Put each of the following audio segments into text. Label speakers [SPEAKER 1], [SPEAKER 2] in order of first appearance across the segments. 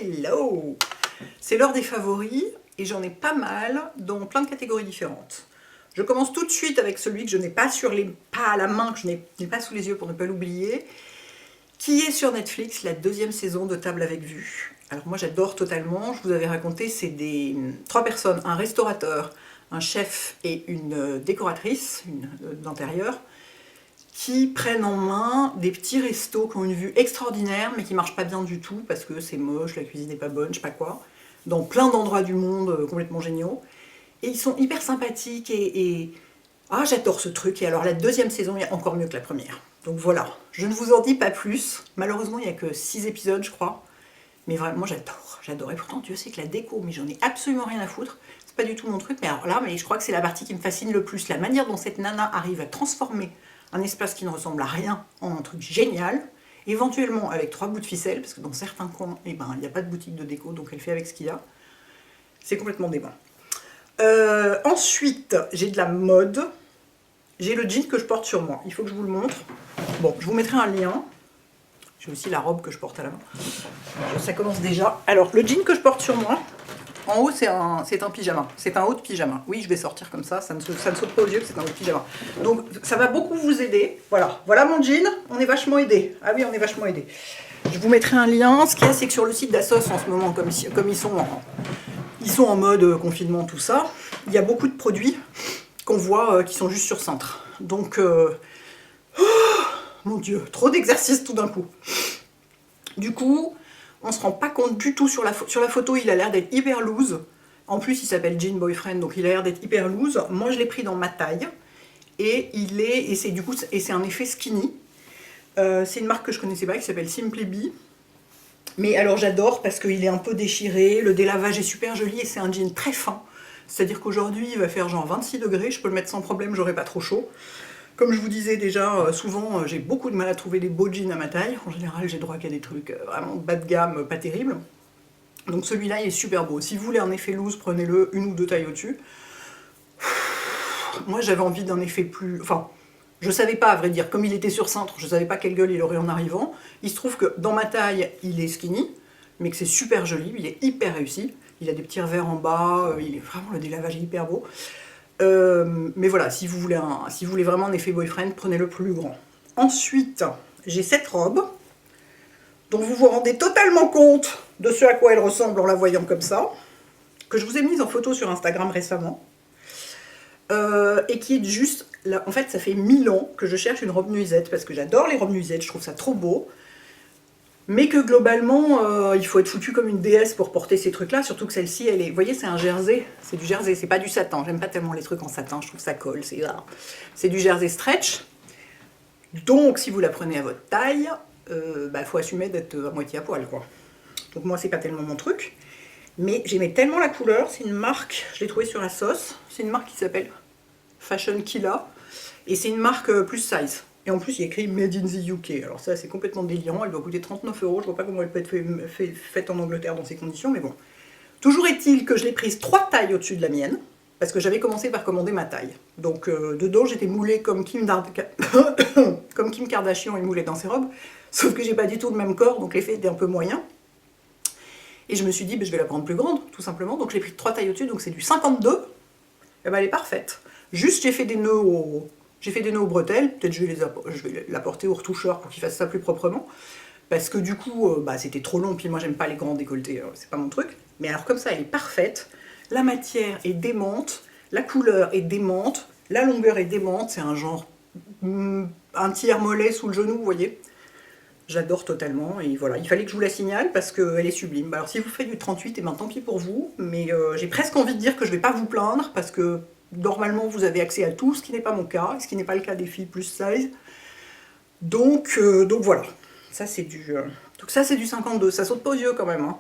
[SPEAKER 1] Hello! C'est l'heure des favoris et j'en ai pas mal dans plein de catégories différentes. Je commence tout de suite avec celui que je n'ai pas pas à la main, que je n'ai pas sous les yeux pour ne pas l'oublier, qui est sur Netflix, la deuxième saison de Table avec vue. Alors moi j'adore totalement, je vous avais raconté, c'est trois personnes, un restaurateur, un chef et une décoratrice d'intérieur, qui prennent en main des petits restos qui ont une vue extraordinaire mais qui marchent pas bien du tout parce que c'est moche, la cuisine n'est pas bonne, je sais pas quoi, dans plein d'endroits du monde complètement géniaux. Et ils sont hyper sympathiques ah, j'adore ce truc. Et alors la deuxième saison est encore mieux que la première. Donc voilà, je ne vous en dis pas plus. Malheureusement, il n'y a que 6 épisodes, je crois. Mais vraiment, j'adore. Et pourtant, Dieu sait que la déco, mais j'en ai absolument rien à foutre. C'est pas du tout mon truc. Mais alors là, je crois que c'est la partie qui me fascine le plus. La manière dont cette nana arrive à transformer un espace qui ne ressemble à rien en un truc génial. Éventuellement avec 3 bouts de ficelle, parce que dans certains coins, il n'y a pas de boutique de déco, donc elle fait avec ce qu'il y a. C'est complètement dément. Ensuite, j'ai de la mode. J'ai le jean que je porte sur moi. Il faut que je vous le montre. Bon, je vous mettrai un lien. J'ai aussi la robe que je porte à la main. Ça commence déjà. Alors, le jean que je porte sur moi, en haut, c'est un pyjama. C'est un haut de pyjama. Oui, je vais sortir comme ça. Ça ne saute pas aux yeux que c'est un haut de pyjama. Donc, ça va beaucoup vous aider. Voilà mon jean. On est vachement aidé. Ah oui, on est vachement aidé. Je vous mettrai un lien. Ce qu'il y a, c'est que sur le site d'Assos, en ce moment, comme ils sont en mode confinement, tout ça, il y a beaucoup de produits qu'on voit qui sont juste sur cintre. Donc, mon Dieu, trop d'exercices tout d'un coup. Du coup, on ne se rend pas compte du tout sur la photo, il a l'air d'être hyper loose. En plus, il s'appelle Jean Boyfriend, donc il a l'air d'être hyper loose. Moi, je l'ai pris dans ma taille. Et c'est un effet skinny. C'est une marque que je connaissais pas, qui s'appelle Simply Be. Mais alors j'adore parce qu'il est un peu déchiré, le délavage est super joli et c'est un jean très fin. C'est-à-dire qu'aujourd'hui il va faire genre 26 degrés, je peux le mettre sans problème, j'aurai pas trop chaud. Comme je vous disais déjà, souvent j'ai beaucoup de mal à trouver des beaux jeans à ma taille. En général j'ai droit qu'à des trucs vraiment bas de gamme, pas terribles. Donc celui-là il est super beau. Si vous voulez un effet loose, prenez-le 1 ou 2 tailles au-dessus. Moi j'avais envie d'un effet plus... Enfin, je savais pas, à vrai dire, comme il était sur cintre, je savais pas quelle gueule il aurait en arrivant. Il se trouve que dans ma taille, il est skinny, mais que c'est super joli, il est hyper réussi. Il a des petits revers en bas, il est vraiment, le délavage est hyper beau. Mais voilà, si vous voulez vraiment un effet boyfriend, prenez le plus grand. Ensuite, j'ai cette robe, dont vous vous rendez totalement compte de ce à quoi elle ressemble en la voyant comme ça, que je vous ai mise en photo sur Instagram récemment, et qui est juste... Là, en fait, ça fait 1000 ans que je cherche une robe nuisette, parce que j'adore les robes nuisettes, je trouve ça trop beau. Mais que globalement, il faut être foutu comme une déesse pour porter ces trucs-là, surtout que celle-ci, elle est... Vous voyez, c'est un jersey, c'est du jersey, c'est pas du satin. J'aime pas tellement les trucs en satin, je trouve que ça colle, c'est du jersey stretch. Donc, si vous la prenez à votre taille, faut assumer d'être à moitié à poil, quoi. Donc moi, c'est pas tellement mon truc. Mais j'aimais tellement la couleur, c'est une marque, je l'ai trouvée sur Assos, c'est une marque qui s'appelle Fashion Killa. Et c'est une marque plus size. Et en plus, il y a écrit Made in the UK. Alors ça, c'est complètement délirant. Elle doit coûter 39 €. Je vois pas comment elle peut être faite en Angleterre dans ces conditions, mais bon. Toujours est-il que je l'ai prise 3 tailles au-dessus de la mienne, parce que j'avais commencé par commander ma taille. Donc dedans, j'étais moulée comme Kim Kardashian est moulée dans ses robes, sauf que j'ai pas du tout le même corps, donc l'effet était un peu moyen. Et je me suis dit, je vais la prendre plus grande, tout simplement. Donc je l'ai pris 3 tailles au-dessus, donc c'est du 52. Et elle est parfaite. Juste, j'ai fait des nœuds aux bretelles. Peut-être je vais la porter au retoucheur pour qu'il fasse ça plus proprement. Parce que du coup, c'était trop long. Puis moi, j'aime pas les grands décolletés. C'est pas mon truc. Mais alors comme ça, elle est parfaite. La matière est démente. La couleur est démente. La longueur est démente. C'est un genre... un tiers mollet sous le genou, vous voyez. J'adore totalement. Et voilà, il fallait que je vous la signale parce qu'elle est sublime. Alors si vous faites du 38, tant pis pour vous. Mais j'ai presque envie de dire que je vais pas vous plaindre parce que... Normalement, vous avez accès à tout, ce qui n'est pas mon cas, ce qui n'est pas le cas des filles plus size. Donc voilà. Ça, c'est du 52. Ça saute pas aux yeux quand même. Hein.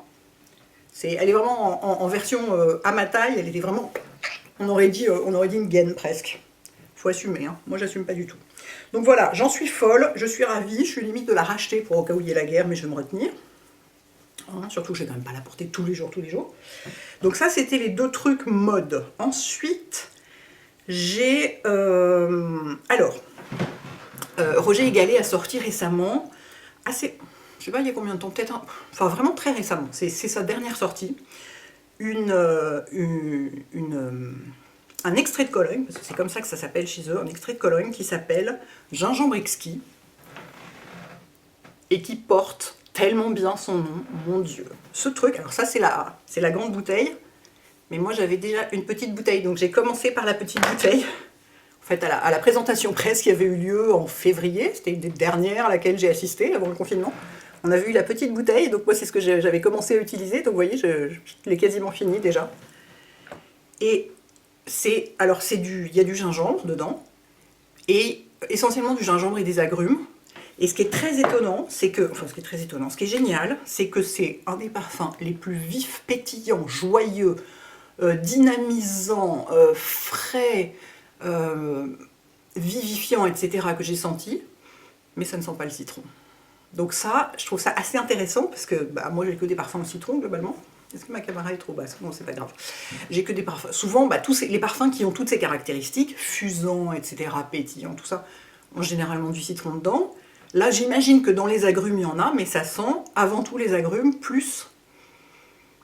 [SPEAKER 1] Elle est vraiment en version à ma taille. Elle était vraiment... On aurait dit une gaine presque. Faut assumer. Hein. Moi, j'assume pas du tout. Donc voilà, j'en suis folle. Je suis ravie. Je suis limite de la racheter pour au cas où il y ait la guerre, mais je vais me retenir. Hein, surtout que je vais quand même pas la porter tous les jours. Donc ça, c'était les 2 trucs mode. Ensuite... J'ai... Roger Egalet a sorti récemment, je sais pas il y a combien de temps, peut-être, enfin vraiment très récemment, c'est sa dernière sortie, un extrait de Cologne, parce que c'est comme ça que ça s'appelle chez eux, un extrait de Cologne qui s'appelle Gingembre exquis, et qui porte tellement bien son nom, mon Dieu. Ce truc, alors ça c'est la grande bouteille, mais moi j'avais déjà une petite bouteille, donc j'ai commencé par la petite bouteille. En fait, à la présentation presse qui avait eu lieu en février, c'était une des dernières à laquelle j'ai assisté avant le confinement. On avait eu la petite bouteille, donc moi c'est ce que j'avais commencé à utiliser, donc vous voyez, je l'ai quasiment fini déjà. Et alors il y a du gingembre dedans, et essentiellement du gingembre et des agrumes. Et ce qui est très étonnant, ce qui est génial, c'est que c'est un des parfums les plus vifs, pétillants, joyeux, dynamisants, frais, vivifiants, etc. que j'ai senti, mais ça ne sent pas le citron. Donc ça, je trouve ça assez intéressant, parce que moi j'ai que des parfums au citron globalement. Est-ce que ma caméra est trop basse? Non, c'est pas grave. J'ai que des parfums. Souvent, les parfums qui ont toutes ces caractéristiques, fusants, etc., pétillants, tout ça, ont généralement du citron dedans. Là, j'imagine que dans les agrumes, il y en a, mais ça sent avant tout les agrumes plus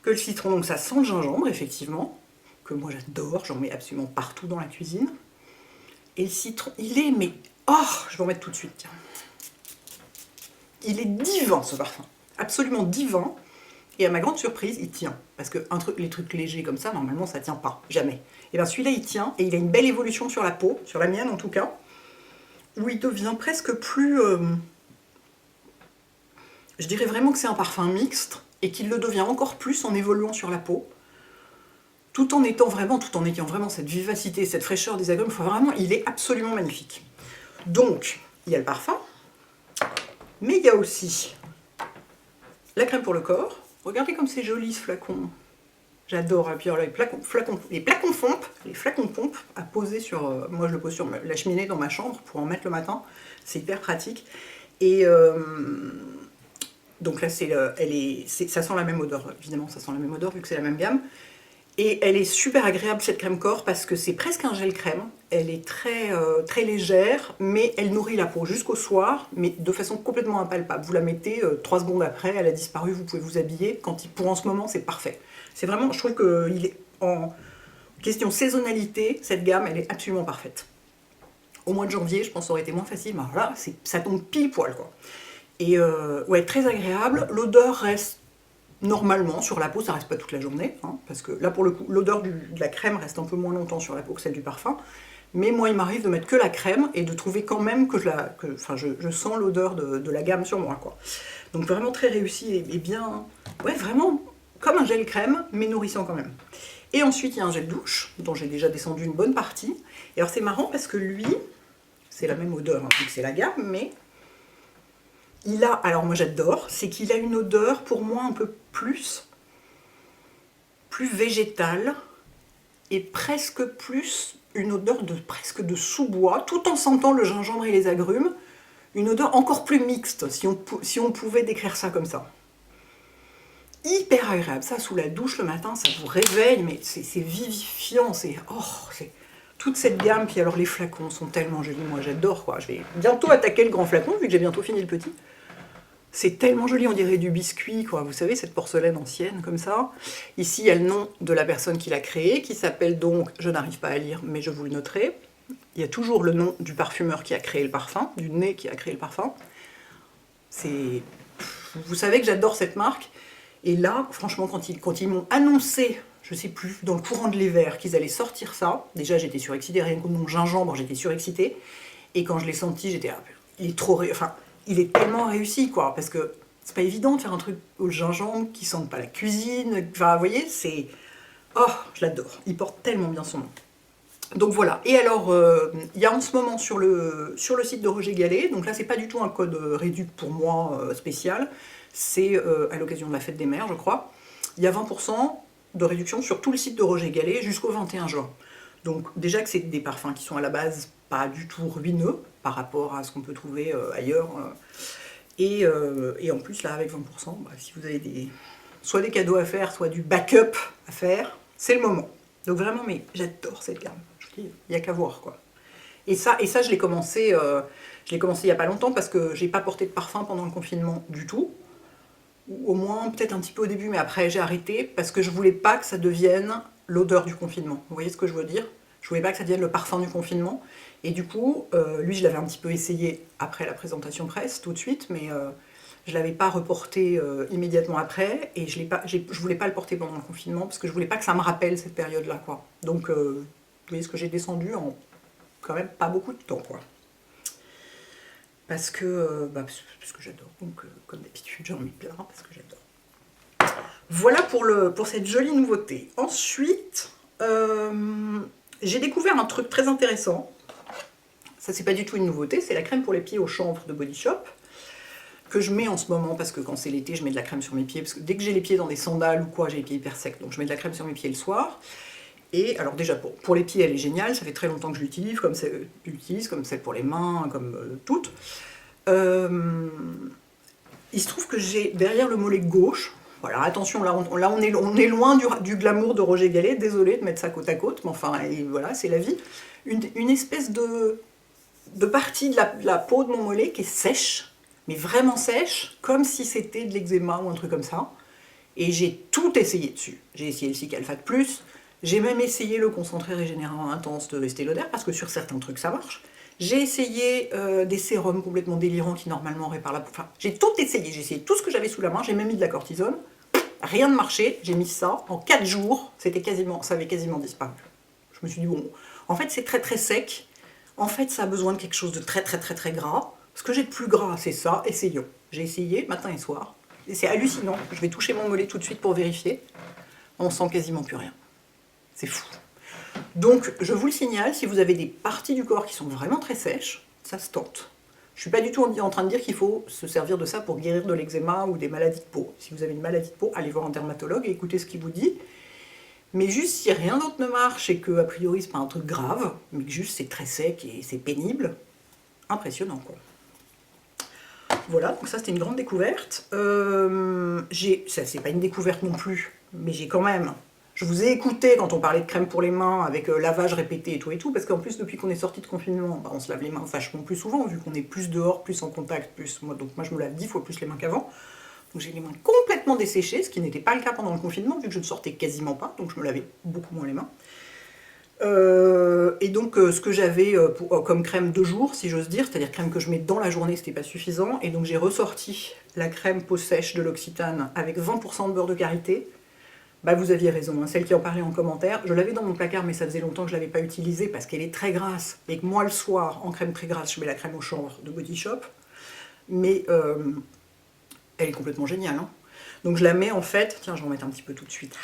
[SPEAKER 1] que le citron. Donc ça sent le gingembre, effectivement, que moi j'adore, j'en mets absolument partout dans la cuisine. Et le citron, il est, mais... Oh, je vais en mettre tout de suite, tiens. Il est divin, ce parfum. Absolument divin. Et à ma grande surprise, il tient. Parce que les trucs légers comme ça, normalement, ça tient pas. Jamais. Et bien celui-là, il tient. Et il a une belle évolution sur la peau, sur la mienne en tout cas, où il devient presque plus... je dirais vraiment que c'est un parfum mixte, et qu'il le devient encore plus en évoluant sur la peau, tout en ayant vraiment cette vivacité, cette fraîcheur des agrumes. Enfin, vraiment, il est absolument magnifique. Donc, il y a le parfum, mais il y a aussi la crème pour le corps. Regardez comme c'est joli ce flacon. J'adore. Et puis alors, les flacons pompe à poser sur... moi je le pose sur la cheminée dans ma chambre pour en mettre le matin. C'est hyper pratique. Et donc là, ça sent la même odeur. Évidemment, ça sent la même odeur vu que c'est la même gamme. Et elle est super agréable cette crème corps parce que c'est presque un gel crème. Elle est très, très légère, mais elle nourrit la peau jusqu'au soir, mais de façon complètement impalpable. Vous la mettez 3 secondes après, elle a disparu, vous pouvez vous habiller. Pour en ce moment, c'est parfait. C'est vraiment, je trouve qu'il est en question saisonnalité, cette gamme, elle est absolument parfaite. Au mois de janvier, je pense que ça aurait été moins facile, mais alors là, ça tombe pile poil, quoi. Et ouais, très agréable. L'odeur reste normalement sur la peau, ça reste pas toute la journée, hein, parce que là pour le coup, l'odeur de la crème reste un peu moins longtemps sur la peau que celle du parfum. Mais moi, il m'arrive de mettre que la crème et de trouver quand même que je sens l'odeur de la gamme sur moi, quoi. Donc vraiment très réussi et bien, ouais, vraiment comme un gel crème, mais nourrissant quand même. Et ensuite, il y a un gel douche, dont j'ai déjà descendu une bonne partie. Et alors c'est marrant parce que lui, c'est la même odeur, hein, vu que c'est la gamme, mais il a, alors moi j'adore, c'est qu'il a une odeur pour moi un peu plus végétale et presque plus une odeur presque de sous-bois, tout en sentant le gingembre et les agrumes, une odeur encore plus mixte, si on pouvait décrire ça comme ça. Hyper agréable, ça sous la douche le matin, ça vous réveille, mais c'est vivifiant, c'est toute cette gamme. Puis alors les flacons sont tellement jolis, moi j'adore, quoi. Je vais bientôt attaquer le grand flacon, vu que j'ai bientôt fini le petit. C'est tellement joli, on dirait du biscuit, quoi. Vous savez, cette porcelaine ancienne, comme ça. Ici, il y a le nom de la personne qui l'a créé, qui s'appelle donc, je n'arrive pas à lire, mais je vous le noterai. Il y a toujours le nom du parfumeur qui a créé le parfum, du nez qui a créé le parfum. Vous savez que j'adore cette marque. Et là, franchement, quand ils m'ont annoncé, je sais plus, dans le courant de l'hiver, qu'ils allaient sortir ça, déjà j'étais surexcitée, rien que mon gingembre, j'étais surexcitée. Et quand je l'ai senti, j'étais, il est trop... Enfin, il est tellement réussi, quoi, parce que c'est pas évident de faire un truc au gingembre qui sente pas la cuisine. Enfin, vous voyez, c'est... Oh, je l'adore. Il porte tellement bien son nom. Donc voilà. Et alors, il y a en ce moment sur le site de Roger Gallet, donc là, c'est pas du tout un code réduit pour moi spécial, c'est à l'occasion de la fête des mères, je crois. Il y a 20% de réduction sur tout le site de Roger Gallet jusqu'au 21 juin. Donc déjà que c'est des parfums qui sont à la base pas du tout ruineux par rapport à ce qu'on peut trouver ailleurs. Et en plus, là, avec 20%, si vous avez soit des cadeaux à faire, soit du backup à faire, c'est le moment. Donc vraiment, mais j'adore cette gamme. Je vous dis, il n'y a qu'à voir, quoi. Et ça, je l'ai commencé il n'y a pas longtemps parce que j'ai pas porté de parfum pendant le confinement du tout. ou au moins peut-être un petit peu au début, mais après j'ai arrêté parce que je voulais pas que ça devienne l'odeur du confinement. Vous voyez ce que je veux dire? Je voulais pas que ça devienne le parfum du confinement. Et du coup, lui, je l'avais un petit peu essayé après la présentation presse, tout de suite, mais je l'avais pas reporté immédiatement après, et je voulais pas le porter pendant le confinement parce que je voulais pas que ça me rappelle cette période-là, quoi. Donc, vous voyez ce que j'ai descendu en quand même pas beaucoup de temps, quoi. Parce que j'adore. Donc, comme d'habitude, j'en mets plein parce que j'adore. Voilà pour cette jolie nouveauté. Ensuite, j'ai découvert un truc très intéressant. Ça, c'est pas du tout une nouveauté, c'est la crème pour les pieds au chanvre de Body Shop, que je mets en ce moment parce que quand c'est l'été, je mets de la crème sur mes pieds. Parce que dès que j'ai les pieds dans des sandales ou quoi, j'ai les pieds hyper secs, donc je mets de la crème sur mes pieds le soir. Et alors déjà, pour les pieds, elle est géniale, ça fait très longtemps que je l'utilise, comme celle pour les mains, comme toutes. Il se trouve que j'ai derrière le mollet gauche, voilà, attention, là on est loin du glamour de Roger Gallet, désolé de mettre ça côte à côte, mais enfin, et voilà, c'est la vie. Une espèce de partie de la peau de mon mollet qui est sèche, mais vraiment sèche, comme si c'était de l'eczéma ou un truc comme ça. Et j'ai tout essayé dessus. J'ai essayé le Cicalfate Plus, j'ai même essayé le concentré régénérant intense de Estée Lauder, parce que sur certains trucs ça marche. J'ai essayé des sérums complètement délirants qui normalement réparent la peau. Enfin, j'ai tout essayé, j'ai essayé tout ce que j'avais sous la main, j'ai même mis de la cortisone. Rien ne marchait, j'ai mis ça. En 4 jours, ça avait quasiment disparu. Je me suis dit, bon, en fait c'est très très sec. En fait ça a besoin de quelque chose de très très très très gras. Ce que j'ai de plus gras, c'est ça, essayons. J'ai essayé matin et soir. Et c'est hallucinant. Je vais toucher mon mollet tout de suite pour vérifier. On sent quasiment plus rien. C'est fou. Donc, je vous le signale, si vous avez des parties du corps qui sont vraiment très sèches, ça se tente. Je ne suis pas du tout en train de dire qu'il faut se servir de ça pour guérir de l'eczéma ou des maladies de peau. Si vous avez une maladie de peau, allez voir un dermatologue et écoutez ce qu'il vous dit. Mais juste si rien d'autre ne marche et que, a priori, c'est pas un truc grave, mais que juste c'est très sec et c'est pénible, impressionnant, quoi. Voilà, donc ça c'était une grande découverte. Ça c'est pas une découverte non plus, mais j'ai quand même... Je vous ai écouté quand on parlait de crème pour les mains avec lavage répété et tout, parce qu'en plus depuis qu'on est sorti de confinement, on se lave les mains vachement plus souvent, vu qu'on est plus dehors, plus en contact, donc moi je me lave 10 fois plus les mains qu'avant. Donc j'ai les mains complètement desséchées, ce qui n'était pas le cas pendant le confinement, vu que je ne sortais quasiment pas, donc je me lavais beaucoup moins les mains. Et donc ce que j'avais comme crème de jour, si j'ose dire, c'est-à-dire crème que je mets dans la journée, c'était pas suffisant, et donc j'ai ressorti la crème peau sèche de l'Occitane avec 20% de beurre de karité. Bah vous aviez raison, hein, celle qui en parlait en commentaire, je l'avais dans mon placard mais ça faisait longtemps que je ne l'avais pas utilisée parce qu'elle est très grasse, et que moi le soir, en crème très grasse, je mets la crème au chanvre de Body Shop, mais elle est complètement géniale, hein. Donc je la mets en fait, tiens je vais en mettre un petit peu tout de suite,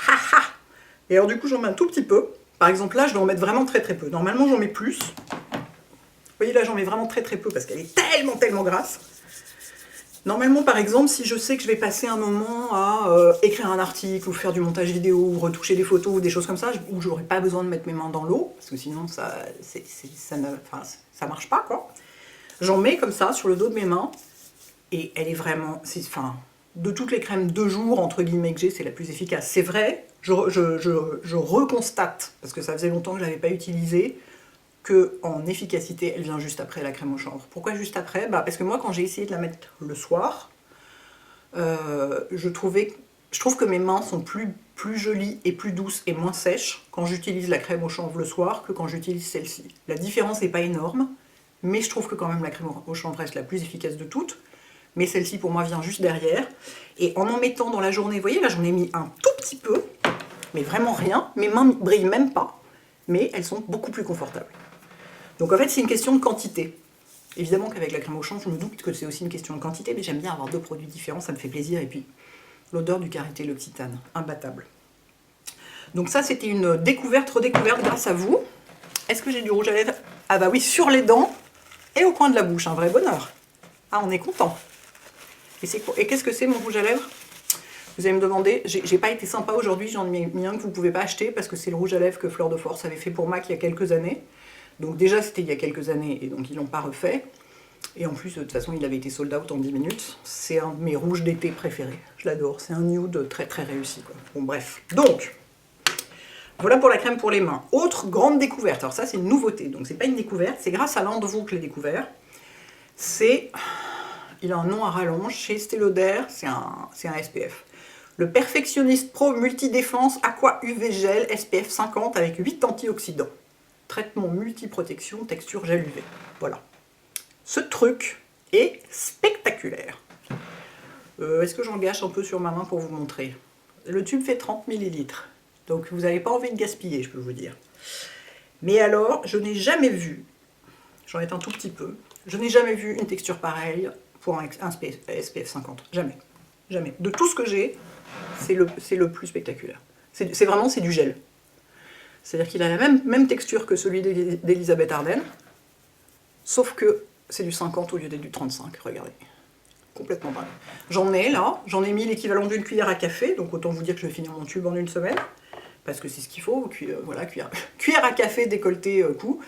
[SPEAKER 1] et alors du coup j'en mets un tout petit peu. Par exemple là je vais en mettre vraiment très très peu, normalement j'en mets plus. Vous voyez là j'en mets vraiment très très peu parce qu'elle est tellement grasse. Normalement par exemple si je sais que je vais passer un moment à écrire un article ou faire du montage vidéo ou retoucher des photos ou des choses comme ça, où j'aurais pas besoin de mettre mes mains dans l'eau, parce que sinon ça marche pas quoi. J'en mets comme ça sur le dos de mes mains et elle est vraiment, de toutes les crèmes de jour entre guillemets que j'ai, c'est la plus efficace. C'est vrai, je reconstate, parce que ça faisait longtemps que je ne l'avais pas utilisée, qu'en efficacité, elle vient juste après la crème au chanvre. Pourquoi juste après? Parce que moi, quand j'ai essayé de la mettre le soir, je trouve que mes mains sont plus jolies et plus douces et moins sèches quand j'utilise la crème au chanvre le soir que quand j'utilise celle-ci. La différence n'est pas énorme, mais je trouve que quand même la crème au chanvre reste la plus efficace de toutes. Mais celle-ci pour moi vient juste derrière. Et en mettant dans la journée, vous voyez là j'en ai mis un tout petit peu, mais vraiment rien. Mes mains ne brillent même pas, mais elles sont beaucoup plus confortables. Donc en fait c'est une question de quantité. Évidemment qu'avec la crème au chanvre, je me doute que c'est aussi une question de quantité, mais j'aime bien avoir deux produits différents, ça me fait plaisir. Et puis l'odeur du karité l'Occitane, imbattable. Donc ça c'était une découverte, redécouverte grâce à vous. Est-ce que j'ai du rouge à lèvres? Ah bah oui, sur les dents et au coin de la bouche, un vrai bonheur. Ah on est content. Et qu'est-ce que c'est mon rouge à lèvres? Vous allez me demander, j'ai pas été sympa aujourd'hui, j'en ai mis un que vous pouvez pas acheter parce que c'est le rouge à lèvres que Fleur de Force avait fait pour MAC il y a quelques années. Donc déjà c'était il y a quelques années et donc ils l'ont pas refait. Et en plus de toute façon il avait été sold out en 10 minutes. C'est un de mes rouges d'été préférés, je l'adore, c'est un nude très très réussi quoi. Bon bref, donc voilà pour la crème pour les mains. Autre grande découverte, alors ça c'est une nouveauté, donc c'est pas une découverte, c'est grâce à l'un de vous que je l'ai découvert. C'est... Il a un nom à rallonge. Chez Estée Lauder, c'est un SPF. Le Perfectionniste Pro Multi-Défense Aqua UV Gel SPF 50 avec 8 antioxydants. Traitement multi-protection, texture gel UV. Voilà. Ce truc est spectaculaire. Est-ce que j'en gâche un peu sur ma main pour vous montrer? Le tube fait 30 ml. Donc vous n'avez pas envie de gaspiller, je peux vous dire. Mais alors, je n'ai jamais vu, j'en ai un tout petit peu, je n'ai jamais vu une texture pareille pour un SPF 50. Jamais. Jamais. De tout ce que j'ai, c'est le plus spectaculaire. C'est vraiment, c'est du gel. C'est-à-dire qu'il a la même texture que celui d'Elisabeth Arden, sauf que c'est du 50 au lieu du 35, regardez. Complètement dingue. J'en ai là, j'en ai mis l'équivalent d'une cuillère à café, donc autant vous dire que je vais finir mon tube en une semaine, parce que c'est ce qu'il faut, voilà, cuillère à café, décolleté, cou,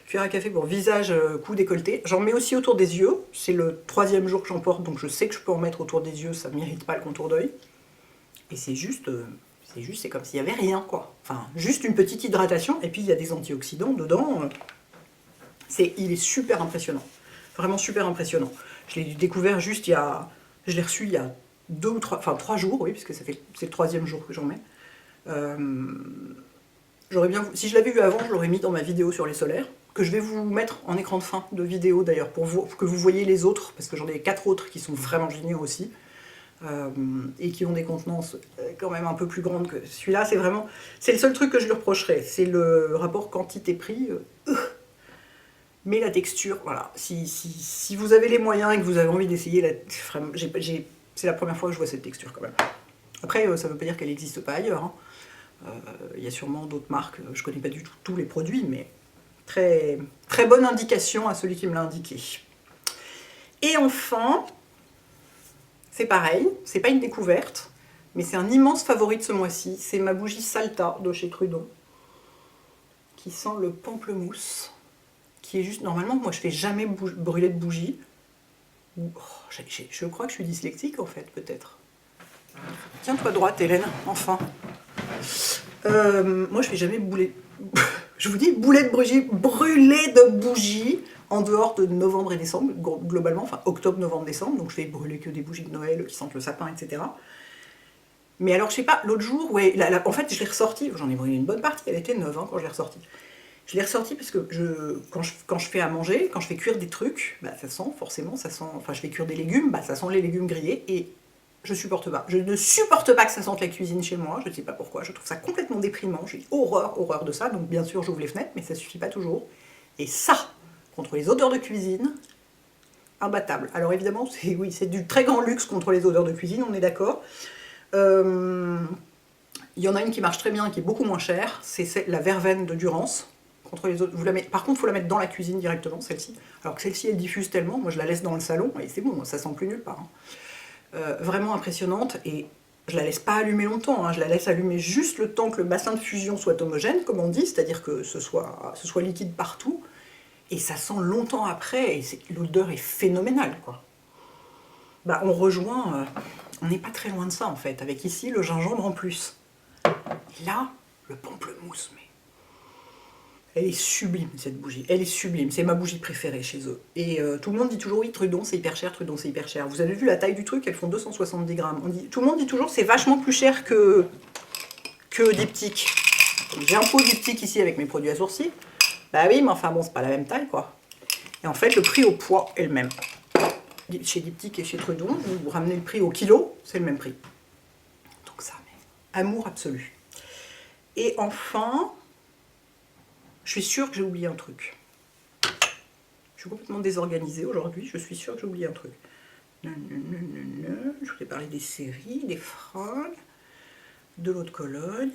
[SPEAKER 1] cuillère à café pour visage, cou, décolleté. J'en mets aussi autour des yeux, c'est le 3e jour que j'en porte, donc je sais que je peux en mettre autour des yeux, ça ne m'irrite pas le contour d'œil. Et c'est comme s'il n'y avait rien, quoi. Enfin, juste une petite hydratation, et puis il y a des antioxydants dedans. Il est super impressionnant. Vraiment super impressionnant. Je l'ai découvert juste je l'ai reçu il y a 3 jours, oui, puisque c'est le 3e jour que j'en mets. Si je l'avais vu avant, je l'aurais mis dans ma vidéo sur les solaires, que je vais vous mettre en écran de fin de vidéo d'ailleurs, pour que vous voyez les autres, parce que j'en ai 4 autres qui sont vraiment géniaux aussi. Et qui ont des contenances quand même un peu plus grandes que celui-là. C'est le seul truc que je lui reprocherais, c'est le rapport quantité-prix. Mais la texture, voilà, si vous avez les moyens et que vous avez envie d'essayer, c'est la première fois que je vois cette texture quand même. Après, ça ne veut pas dire qu'elle n'existe pas ailleurs. Hein. Il y a sûrement d'autres marques, je ne connais pas du tout tous les produits, mais très, très bonne indication à celui qui me l'a indiqué. Et enfin, c'est pareil, c'est pas une découverte, mais c'est un immense favori de ce mois-ci, c'est ma bougie Salta de chez Trudon, qui sent le pamplemousse. Qui est juste, normalement, moi je fais jamais brûler de bougie. Je crois que je suis dyslexique en fait, peut-être. Tiens-toi droite, Hélène, enfin. Moi je fais jamais je vous dis, brûler de bougie en dehors de novembre et décembre, globalement, enfin octobre, novembre, décembre, donc je fais brûler que des bougies de Noël qui sentent le sapin, etc. Mais alors je sais pas, l'autre jour, ouais, en fait je l'ai ressortie, j'en ai brûlé une bonne partie, elle était neuve hein, quand je l'ai ressortie. Je l'ai ressorti parce que quand je fais à manger, quand je fais cuire des trucs, bah, ça sent forcément, enfin je fais cuire des légumes, bah, ça sent les légumes grillés et je supporte pas. Je ne supporte pas que ça sente la cuisine chez moi, je ne sais pas pourquoi, je trouve ça complètement déprimant, j'ai horreur de ça, donc bien sûr j'ouvre les fenêtres, mais ça suffit pas toujours. Et ça, contre les odeurs de cuisine, imbattable. Alors évidemment, c'est du très grand luxe contre les odeurs de cuisine, on est d'accord. Il y en a une qui marche très bien, qui est beaucoup moins chère, c'est la verveine de Durance. Contre les autres, par contre, il faut la mettre dans la cuisine directement, celle-ci. Alors que celle-ci, elle diffuse tellement, moi je la laisse dans le salon, et c'est bon, ça sent plus nulle part. Hein. Vraiment impressionnante, et je la laisse pas allumer longtemps, hein, je la laisse allumer juste le temps que le bassin de fusion soit homogène, comme on dit, c'est-à-dire que ce soit liquide partout, et ça sent longtemps après, et l'odeur est phénoménale, quoi. Bah, on rejoint, on n'est pas très loin de ça, en fait, avec ici le gingembre en plus. Et là, le pamplemousse, mais... Elle est sublime, cette bougie. Elle est sublime. C'est ma bougie préférée chez eux. Et tout le monde dit toujours, oui, Trudon, c'est hyper cher, Trudon, c'est hyper cher. Vous avez vu la taille du truc, elles font 270 grammes. Tout le monde dit toujours, c'est vachement plus cher que Diptyque. J'ai un pot Diptyque ici avec mes produits à sourcils. Bah oui, mais enfin bon, c'est pas la même taille, quoi. Et en fait, le prix au poids est le même. Chez Diptyque et chez Trudon, vous ramenez le prix au kilo, c'est le même prix. Donc ça, mais amour absolu. Et enfin... Je suis sûre que j'ai oublié un truc. Je suis complètement désorganisée aujourd'hui, je suis sûre que j'ai oublié un truc. Je voulais parler des séries, des fringues, de l'eau de Cologne.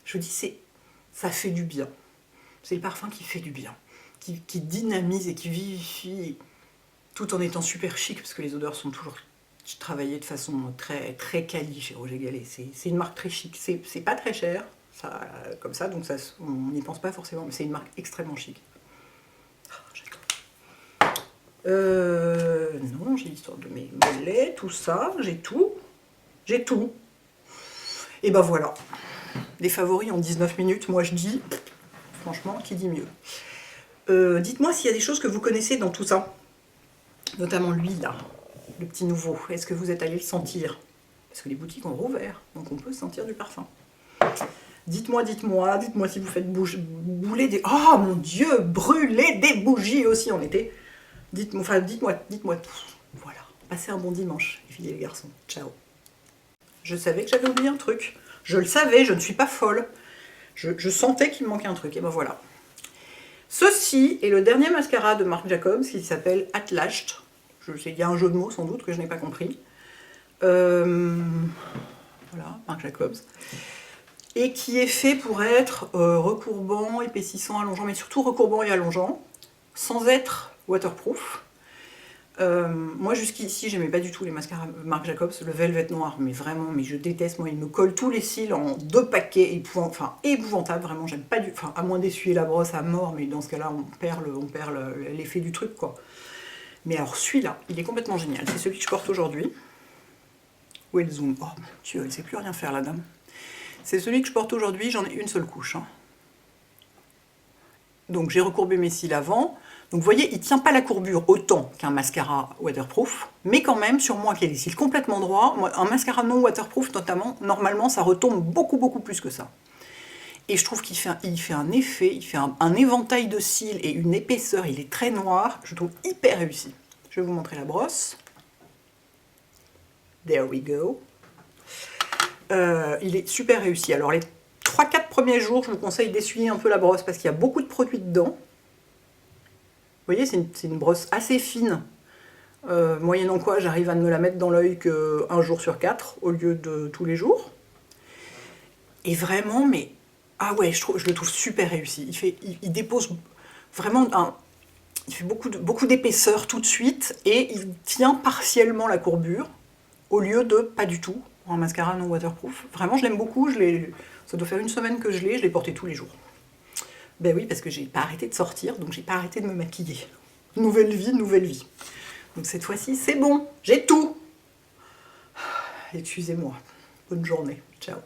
[SPEAKER 1] Je vous dis, ça fait du bien. C'est le parfum qui fait du bien, qui dynamise et qui vivifie, tout en étant super chic, parce que les odeurs sont toujours... travaillé de façon très, très quali chez Roger Gallet. C'est une marque très chic. C'est pas très cher, ça, comme ça, donc on n'y pense pas forcément, mais c'est une marque extrêmement chic. Non, j'ai l'histoire de mes mollets, tout ça, j'ai tout. J'ai tout. Et ben voilà. Les favoris en 19 minutes, moi je dis, Franchement, qui dit mieux? Dites-moi s'il y a des choses que vous connaissez dans tout ça. Notamment lui, là, le petit nouveau. Est-ce que vous êtes allé le sentir? Parce que les boutiques ont rouvert, donc on peut sentir du parfum. Dites-moi si vous faites bouler des... Oh mon Dieu, brûler des bougies aussi en été. Dites-moi tout. Voilà, passez un bon dimanche, les filles et les garçons. Ciao. Je savais que j'avais oublié un truc. Je le savais, je ne suis pas folle. Je sentais qu'il me manquait un truc, et ben voilà. Ceci est le dernier mascara de Marc Jacobs qui s'appelle At Last. Il y a un jeu de mots sans doute que je n'ai pas compris. Voilà, Marc Jacobs. Et qui est fait pour être recourbant, épaississant, allongeant, mais surtout recourbant et allongeant, sans être waterproof. Moi jusqu'ici j'aimais pas du tout les mascaras Marc Jacobs, le velvet noir, mais vraiment, mais je déteste, moi il me colle tous les cils en 2 paquets, épouvantable, vraiment, j'aime pas du... Enfin, à moins d'essuyer la brosse à mort, mais dans ce cas-là on perd l'effet du truc, quoi. Mais alors celui-là, il est complètement génial, c'est celui que je porte aujourd'hui. Où est le zoom? Oh mon Dieu, elle ne sait plus rien faire la dame. C'est celui que je porte aujourd'hui, j'en ai une seule couche. Hein. Donc j'ai recourbé mes cils avant. Donc vous voyez, il ne tient pas la courbure autant qu'un mascara waterproof, mais quand même, sur moi qui ai les cils complètement droits, un mascara non waterproof notamment, normalement ça retombe beaucoup plus que ça. Et je trouve qu'il fait un effet, il fait un éventail de cils et une épaisseur, il est très noir, je trouve hyper réussi. Je vais vous montrer la brosse. There we go. Il est super réussi. Alors les 3-4 premiers jours, je vous conseille d'essuyer un peu la brosse parce qu'il y a beaucoup de produits dedans. Vous voyez, c'est une brosse assez fine, moyennant quoi j'arrive à ne me la mettre dans l'œil qu'un jour sur 4 au lieu de tous les jours. Et vraiment, mais ah ouais, je le trouve super réussi. Il dépose vraiment il fait beaucoup d'épaisseur tout de suite et il tient partiellement la courbure au lieu de pas du tout pour un mascara non waterproof. Vraiment, je l'aime beaucoup. Ça doit faire une semaine que je l'ai porté tous les jours. Ben oui, parce que j'ai pas arrêté de sortir, donc j'ai pas arrêté de me maquiller. Nouvelle vie, nouvelle vie. Donc cette fois-ci, c'est bon, j'ai tout. Excusez-moi. Bonne journée. Ciao.